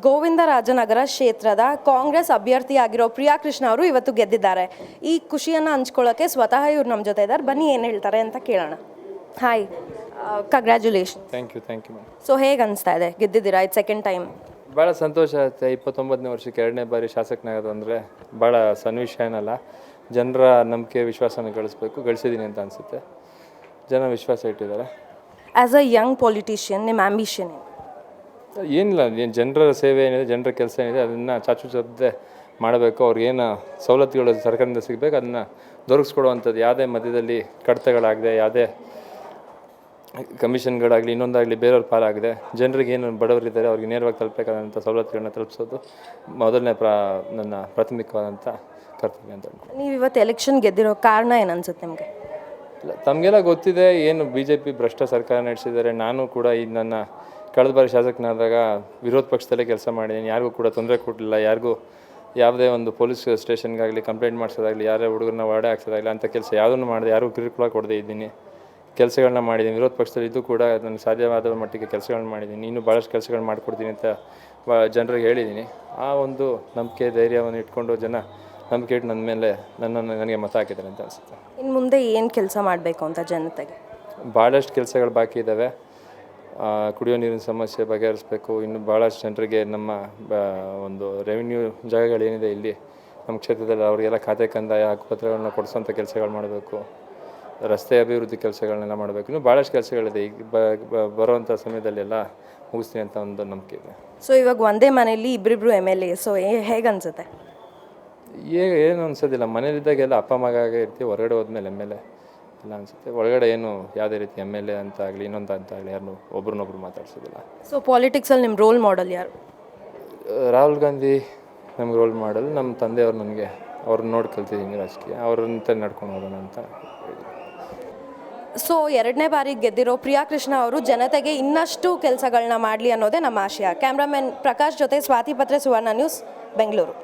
ಗೋವಿಂದರಾಜನಗರ ಕ್ಷೇತ್ರದ ಕಾಂಗ್ರೆಸ್ ಅಭ್ಯರ್ಥಿಯಾಗಿರೋ ಪ್ರಿಯಾ ಕೃಷ್ಣ ಅವರು ಇವತ್ತು ಗೆದ್ದಿದ್ದಾರೆ. ಈ ಖುಷಿಯನ್ನು ಹಂಚ್ಕೊಳ್ಳೋಕ್ಕೆ ಸ್ವತಃ ಇವ್ರು ನಮ್ಮ ಜೊತೆ ಇದ್ದಾರೆ. ಬನ್ನಿ ಏನು ಹೇಳ್ತಾರೆ ಅಂತ ಕೇಳೋಣ. Hi, congratulation. Thank you ma'am. So ಹೇಗೆ ಅನಿಸ್ತಾ ಇದೆ, ಗೆದ್ದಿದ್ದೀರಾ ಇದು ಸೆಕೆಂಡ್ ಟೈಮ್? ಭಾಳ ಸಂತೋಷ ಆಗುತ್ತೆ. 29ನೇ ವರ್ಷಕ್ಕೆ 2ನೇ ಬಾರಿ ಶಾಸಕನಾಗೋದು ಅಂದರೆ ಭಾಳ ಸಣ್ಣ ವಿಷಯ ಏನಲ್ಲ. ಜನರ ನಂಬಿಕೆ ವಿಶ್ವಾಸನ ಗಳಿಸಿದ್ದೀನಿ ಅಂತ ಅನಿಸುತ್ತೆ. ಜನ ವಿಶ್ವಾಸ ಇಟ್ಟಿದ್ದಾರೆ. ಆ್ಯಸ್ ಅ ಯಂಗ್ ಪೊಲಿಟಿಷಿಯನ್ ನಿಮ್ಮ ಆ್ಯಂಬಿಷನ್ ಏನಿಲ್ಲ, ಏನು ಜನರ ಸೇವೆ ಏನಿದೆ, ಜನರ ಕೆಲಸ ಏನಿದೆ ಅದನ್ನು ಚಾಚು ಮಾಡಬೇಕು. ಅವ್ರಿಗೇನು ಸವಲತ್ತುಗಳು ಸರ್ಕಾರದಿಂದ ಸಿಗಬೇಕು ಅದನ್ನು ದೊರಕಿಸ್ಕೊಡುವಂಥದ್ದು. ಯಾವುದೇ ಮಧ್ಯದಲ್ಲಿ ಕಡಿತಗಳಾಗದೆ, ಯಾವುದೇ ಕಮಿಷನ್ಗಳಾಗಲಿ ಇನ್ನೊಂದಾಗಲಿ ಬೇರೆಯವ್ರ ಪಾಲಾಗಿದೆ. ಜನರಿಗೆ ಏನು ಬಡವರಿದ್ದಾರೆ ಅವ್ರಿಗೆ ನೇರವಾಗಿ ತಲುಪಬೇಕಾದಂಥ ಸವಲತ್ತುಗಳನ್ನ ತಲುಪಿಸೋದು ಮೊದಲನೇ ನನ್ನ ಪ್ರಾಥಮಿಕವಾದಂಥ ಕರ್ತವ್ಯ ಅಂತ ಅನ್ಕೊಂಡು. ನೀವು ಇವತ್ತು ಎಲೆಕ್ಷನ್ ಗೆದ್ದಿರೋ ಕಾರಣ ಏನು ಅನ್ಸುತ್ತೆ ನಿಮಗೆ? ಇಲ್ಲ, ತಮಗೆಲ್ಲ ಗೊತ್ತಿದೆ ಏನು BJP ಭ್ರಷ್ಟ ಸರ್ಕಾರ ನಡೆಸಿದ್ದಾರೆ. ನಾನು ಕೂಡ ಈಗ ನನ್ನ ಕಳೆದ ಬಾರಿ ಶಾಸಕನಾದಾಗ ವಿರೋಧ ಪಕ್ಷದಲ್ಲೇ ಕೆಲಸ ಮಾಡಿದ್ದೀನಿ. ಯಾರಿಗೂ ಕೂಡ ತೊಂದರೆ ಕೊಡಲಿಲ್ಲ. ಯಾರಿಗೂ ಯಾವುದೇ ಒಂದು ಪೊಲೀಸ್ ಸ್ಟೇಷನ್ಗಾಗಲಿ ಕಂಪ್ಲೇಂಟ್ ಮಾಡಿಸೋದಾಗಲಿ, ಯಾರೇ ಹುಡುಗರನ್ನ ಹೊರಡೆ ಹಾಕ್ಸೋದಾಗಲಿ ಅಂಥ ಕೆಲಸ ಯಾವುದನ್ನು ಮಾಡಿದೆ, ಯಾರಿಗೂ ಕಿರುಕುಳ ಕೊಡದೇ ಇದ್ದೀನಿ. ಕೆಲಸಗಳನ್ನ ಮಾಡಿದ್ದೀನಿ. ವಿರೋಧ ಪಕ್ಷದಲ್ಲಿ ಇದ್ದು ಕೂಡ ನನಗೆ ಸಾಧ್ಯವಾದ ಮಟ್ಟಿಗೆ ಕೆಲಸಗಳನ್ನ ಮಾಡಿದ್ದೀನಿ. ಇನ್ನೂ ಭಾಳಷ್ಟು ಕೆಲಸಗಳು ಮಾಡಿಕೊಡ್ತೀನಿ ಅಂತ ಜನರಿಗೆ ಹೇಳಿದ್ದೀನಿ. ಆ ಒಂದು ನಂಬಿಕೆ ಧೈರ್ಯವನ್ನು ಇಟ್ಕೊಂಡು ಜನ ನಂಬಿಕೆ ಇಟ್ಟು ನನ್ನ ಮೇಲೆ ನನಗೆ ಮತ ಹಾಕಿದ್ದಾರೆ ಅಂತ ಅನಿಸುತ್ತೆ. ಇನ್ನು ಮುಂದೆ ಏನು ಕೆಲಸ ಮಾಡಬೇಕು ಅಂತ ಜನತೆಗೆ? ಭಾಳಷ್ಟು ಕೆಲಸಗಳು ಬಾಕಿ ಇದ್ದಾವೆ. ಕುಡಿಯೋ ನೀರಿನ ಸಮಸ್ಯೆ ಬಗೆಹರಿಸಬೇಕು. ಇನ್ನು ಭಾಳಷ್ಟು ಜನರಿಗೆ ನಮ್ಮ ಒಂದು ರೆವಿನ್ಯೂ ಜಾಗಗಳೇನಿದೆ ಇಲ್ಲಿ ನಮ್ಮ ಕ್ಷೇತ್ರದಲ್ಲಿ ಅವರಿಗೆಲ್ಲ ಖಾತೆ ಕಂದಾಯ ಹಕ್ಕುಪತ್ರಗಳನ್ನ ಕೊಡಿಸೋಂಥ ಕೆಲಸಗಳು ಮಾಡಬೇಕು. ರಸ್ತೆ ಅಭಿವೃದ್ಧಿ ಕೆಲಸಗಳನ್ನೆಲ್ಲ ಮಾಡಬೇಕು. ಇನ್ನೂ ಭಾಳಷ್ಟು ಕೆಲಸಗಳಿದೆ. ಈಗ ಬರುವಂಥ ಸಮಯದಲ್ಲೆಲ್ಲ ಮುಗಿಸ್ತೀನಿ ಅಂತ ಒಂದು ನಂಬಿಕೆ ಇದೆ. ಸೊ ಇವಾಗ ಒಂದೇ ಮನೆಯಲ್ಲಿ ಇಬ್ಬರಿಬ್ರು MLA. ಸೊ ಹೇಗೆ ಅನಿಸುತ್ತೆ? ಏನು ಅನ್ಸೋದಿಲ್ಲ. ಮನೇಲಿದ್ದಾಗೆಲ್ಲ ಅಪ್ಪ ಮಗಾಗೆ ಇರ್ತೀವಿ. ಹೊರಗಡೆ ಹೋದ್ಮೇಲೆ MLA ಎಲ್ಲ ಅನಿಸುತ್ತೆ. ಒಳಗಡೆ ಏನು ಯಾವುದೇ ರೀತಿ MLA ಅಂತ ಆಗಲಿ ಇನ್ನೊಂದು ಅಂತ ಆಗಲಿ ಯಾರನ್ನೂ ಒಬ್ರನ್ನೊಬ್ರು ಮಾತಾಡ್ಸೋದಿಲ್ಲ. ಸೊ ಪಾಲಿಟಿಕ್ಸಲ್ಲಿ ನಿಮ್ಮ ರೋಲ್ ಮಾಡೆಲ್ ಯಾರು? ರಾಹುಲ್ ಗಾಂಧಿ ನಮ್ಗೆ ರೋಲ್ ಮಾಡಲ್. ನಮ್ಮ ತಂದೆಯವ್ರು ನನಗೆ ಅವ್ರನ್ನ ನೋಡಿ ಕಲ್ತಿದ್ದೀನಿ ರಾಜಕೀಯ. ಅವ್ರಂತ ನಡ್ಕೊಂಡು ಹೋಗೋಣ ಅಂತ. ಸೊ 2ನೇ ಬಾರಿ ಗೆದ್ದಿರೋ ಪ್ರಿಯಾ ಕೃಷ್ಣ ಅವರು ಜನತೆಗೆ ಇನ್ನಷ್ಟು ಕೆಲಸಗಳನ್ನ ಮಾಡಲಿ ಅನ್ನೋದೇ ನಮ್ಮ ಆಶಯ. ಕ್ಯಾಮ್ರಾಮನ್ ಪ್ರಕಾಶ್ ಜೊತೆ ಸ್ವಾತಿ ಪತ್ರೆ, ಸುವರ್ಣ ನ್ಯೂಸ್, ಬೆಂಗಳೂರು.